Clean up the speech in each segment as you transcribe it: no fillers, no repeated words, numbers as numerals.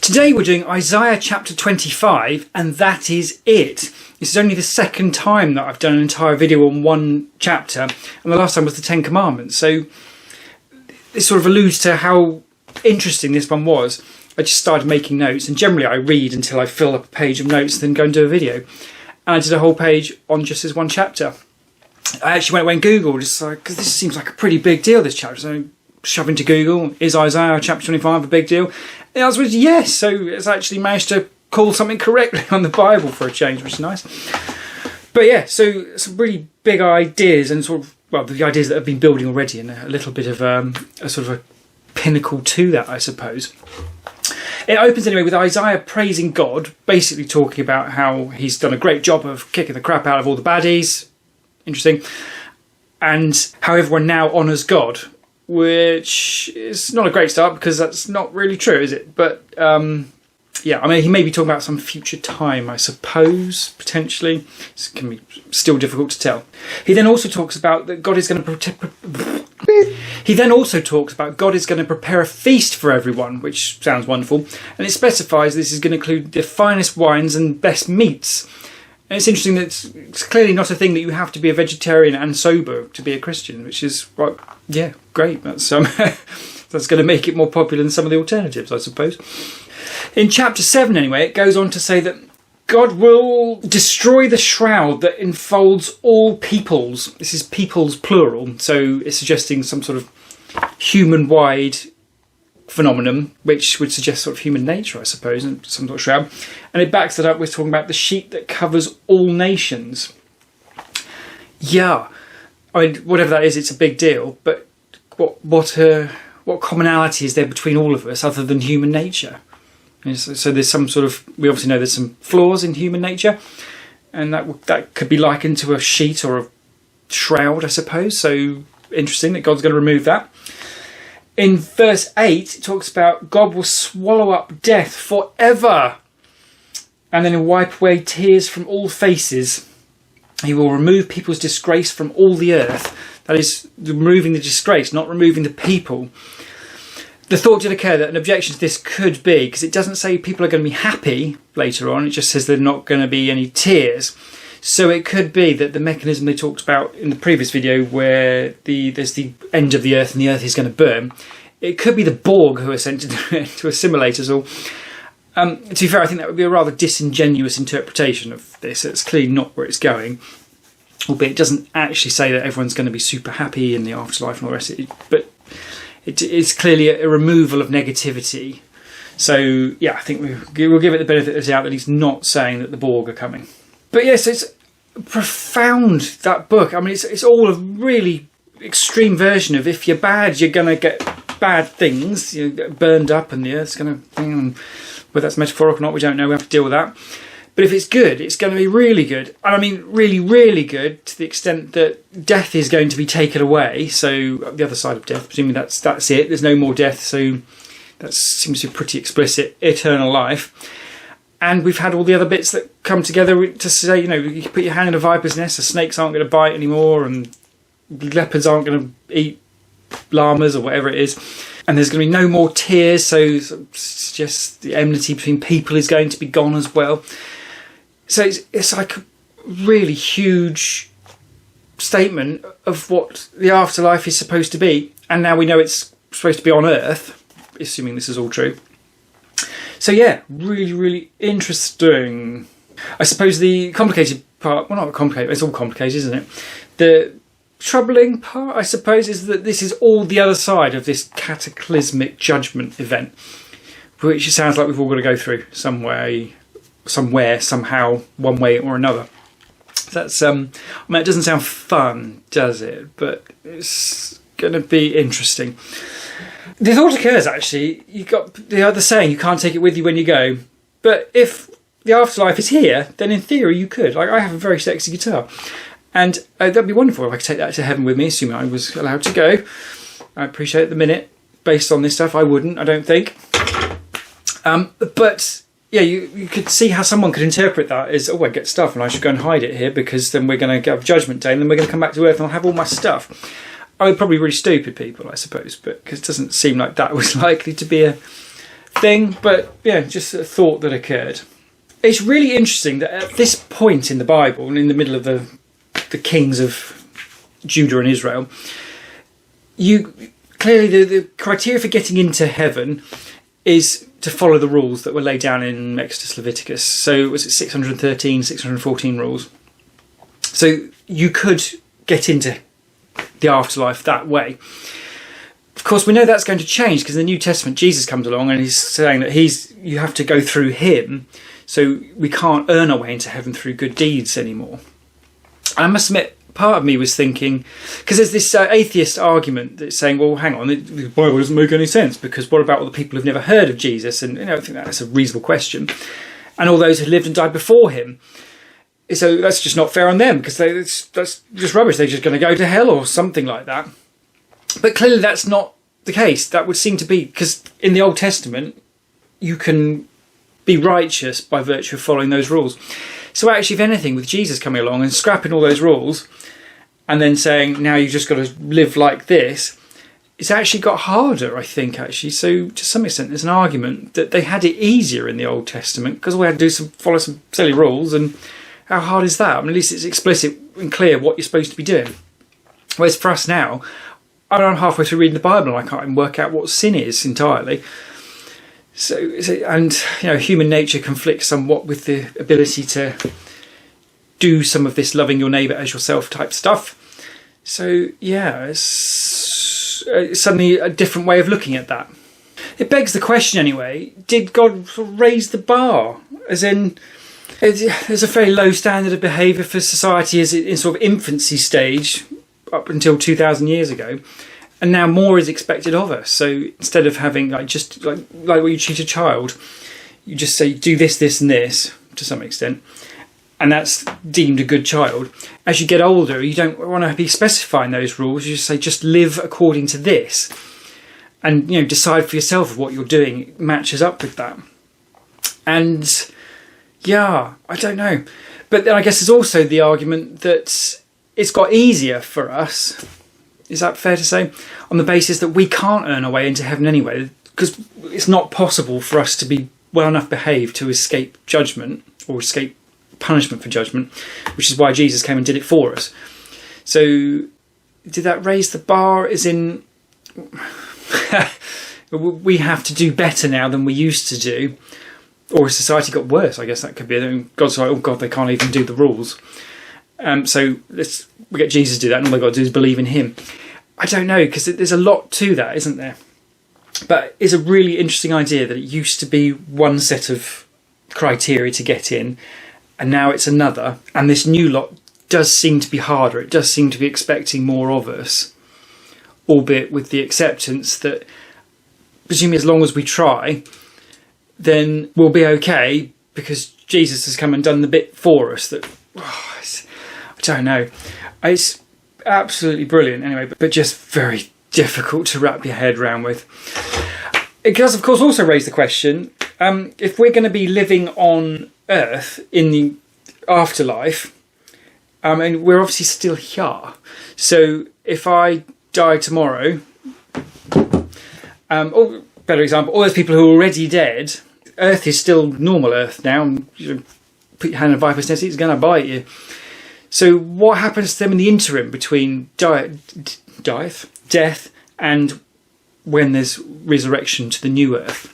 Today we're doing Isaiah chapter 25, and that is it. This is only the second time that I've done an entire video on one chapter, and the last time was the Ten Commandments. So this sort of alludes to how interesting this one was. I just started making notes, and generally I read until I fill up a page of notes, then go and do a video. And I did a whole page on just this one chapter. I actually went away and Googled, just like, because this seems like a pretty big deal, this chapter. So shove into Google, is Isaiah chapter 25 a big deal? The answer was yes. So it's actually managed to call something correctly on the Bible for a change, which is nice. But yeah, so some really big ideas and sort of, well, the ideas that have been building already, and a little bit of a sort of a pinnacle to that, I suppose. It opens anyway with Isaiah praising God, basically talking about how he's done a great job of kicking the crap out of all the baddies. Interesting. And how everyone now honours God, which is not a great start because that's not really true, is it? But yeah, I mean, he may be talking about some future time, I suppose, potentially. It can be still difficult to tell. He then also talks about that God is going to protect. He then also talks about God is going to prepare a feast for everyone, which sounds wonderful. And it specifies this is going to include the finest wines and best meats. And it's interesting that it's clearly not a thing that you have to be a vegetarian and sober to be a Christian, which is, well, yeah, great. That's that's going to make it more popular than some of the alternatives, I suppose. In chapter 7, anyway, it goes on to say that God will destroy the shroud that enfolds all peoples. This is peoples plural, so it's suggesting some sort of human-wide phenomenon, which would suggest sort of human nature, I suppose, and some sort of shroud. And it backs it up with talking about the sheet that covers all nations. Yeah, I mean, whatever that is, it's a big deal. But what commonality is there between all of us other than human nature? And so there's some sort of, we obviously know there's some flaws in human nature, and that could be likened to a sheet or a shroud, I suppose. So interesting that God's going to remove that. In verse 8, it talks about God will swallow up death forever, and then he'll wipe away tears from all faces. He will remove people's disgrace from all the earth. That is, removing the disgrace, not removing the people. The thought did occur that an objection to this could be, because it doesn't say people are going to be happy later on, it just says there's not going to be any tears. So it could be that the mechanism they talked about in the previous video, where there's the end of the earth and the earth is going to burn, it could be the Borg who are sent to assimilate us all. To be fair, I think that would be a rather disingenuous interpretation of this. It's clearly not where it's going, albeit it doesn't actually say that everyone's going to be super happy in the afterlife and all the rest of it, but it is clearly a removal of negativity. So yeah, I think we'll give it the benefit of the doubt that he's not saying that the Borg are coming. But yes, it's profound, that book. I mean, it's all a really extreme version of if you're bad, you're going to get bad things. You get burned up and the earth's going to... Whether that's metaphorical or not, we don't know. We have to deal with that. But if it's good, it's going to be really good. And I mean really, really good to the extent that death is going to be taken away. So the other side of death, presumably that's it. There's no more death. So that seems to be pretty explicit. Eternal life. And we've had all the other bits that come together to say, you know, you can put your hand in a viper's nest, the snakes aren't going to bite anymore, and leopards aren't going to eat llamas or whatever it is. And there's going to be no more tears, so it's just the enmity between people is going to be gone as well. So it's like a really huge statement of what the afterlife is supposed to be. And now we know it's supposed to be on Earth, assuming this is all true. So yeah, really, really interesting. I suppose the complicated part, well, not complicated, it's all complicated, isn't it? The troubling part, I suppose, is that this is all the other side of this cataclysmic judgment event, which it sounds like we've all got to go through some way, somewhere, somehow, one way or another. That's I mean, it doesn't sound fun, does it? But it's going to be interesting. The thought occurs, actually, you got the other saying, you can't take it with you when you go. But if the afterlife is here, then in theory you could. Like, I have a very sexy guitar. And that'd be wonderful if I could take that to heaven with me, assuming I was allowed to go. I appreciate it at the minute. Based on this stuff, I wouldn't, I don't think. But, yeah, you could see how someone could interpret that as, oh, I get stuff and I should go and hide it here because then we're going to have Judgment Day and then we're going to come back to Earth and I'll have all my stuff. I would probably really stupid people, I suppose, but because it doesn't seem like that was likely to be a thing, but yeah, just a thought that occurred. It's really interesting that at this point in the Bible, and in the middle of the kings of Judah and Israel, clearly the criteria for getting into heaven is to follow the rules that were laid down in Exodus, Leviticus. So was it 613, 614 rules? So you could get into the afterlife that way. Of course, we know that's going to change because in the New Testament, Jesus comes along and he's saying that you have to go through him. So we can't earn our way into heaven through good deeds anymore. And I must admit, part of me was thinking, because there's this atheist argument that's saying, well, hang on, the Bible doesn't make any sense, because what about all the people who've never heard of Jesus? And I think that's a reasonable question. And all those who lived and died before him. So that's just not fair on them, because that's just rubbish. They're just going to go to hell or something like that. But clearly that's not the case. That would seem to be, because in the Old Testament, you can be righteous by virtue of following those rules. So actually, if anything, with Jesus coming along and scrapping all those rules and then saying, now you've just got to live like this, it's actually got harder, I think, actually. So to some extent, there's an argument that they had it easier in the Old Testament because all we had to do is follow some silly rules. And how hard is that? I mean, at least it's explicit and clear what you're supposed to be doing. Whereas for us now, I'm halfway through reading the Bible and I can't even work out what sin is entirely. So, and human nature conflicts somewhat with the ability to do some of this loving your neighbour as yourself type stuff. So yeah, it's suddenly a different way of looking at that. It begs the question anyway, did God raise the bar? As in, there's a fairly low standard of behaviour for society as in sort of infancy stage up until 2,000 years ago. And now more is expected of us. So instead of having like what you treat a child, you just say do this, this, and this to some extent, and that's deemed a good child. As you get older, you don't want to be specifying those rules. You just say just live according to this, and decide for yourself if what you're doing matches up with that. And yeah, I don't know, but then I guess there's also the argument that it's got easier for us. Is that fair to say? On the basis that we can't earn our way into heaven anyway, because it's not possible for us to be well enough behaved to escape judgment or escape punishment for judgment, which is why Jesus came and did it for us. So did that raise the bar as in we have to do better now than we used to do? Or has society got worse? I guess that could be. God's like, oh God, they can't even do the rules. So we get Jesus to do that, and all they've got to do is believe in him. I don't know, because there's a lot to that, isn't there? But it's a really interesting idea that it used to be one set of criteria to get in, and now it's another. And this new lot does seem to be harder. It does seem to be expecting more of us, albeit with the acceptance that, presumably as long as we try, then we'll be okay, because Jesus has come and done the bit for us that... I don't know. It's absolutely brilliant anyway, but just very difficult to wrap your head around with. It does, of course, also raise the question, if we're going to be living on Earth in the afterlife, and we're obviously still here. So if I die tomorrow, or better example, all those people who are already dead, Earth is still normal Earth now. Put your hand in a viper's nest, it's going to bite you. So what happens to them in the interim between death and when there's resurrection to the new Earth?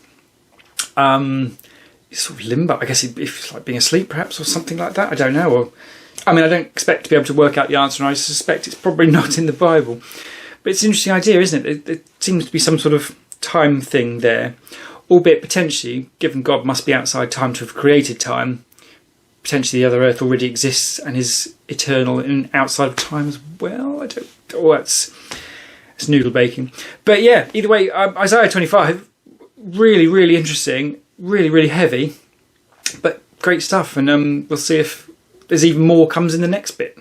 It's sort of limbo. I guess it's like being asleep perhaps, or something like that. I don't know. I don't expect to be able to work out the answer, and I suspect it's probably not in the Bible. But it's an interesting idea, isn't it? There seems to be some sort of time thing there, albeit potentially, given God must be outside time to have created time, potentially the other Earth already exists and is eternal and outside of time as well. That's noodle baking. But yeah, either way, Isaiah 25, really, really interesting, really, really heavy, but great stuff. And we'll see if there's even more comes in the next bit.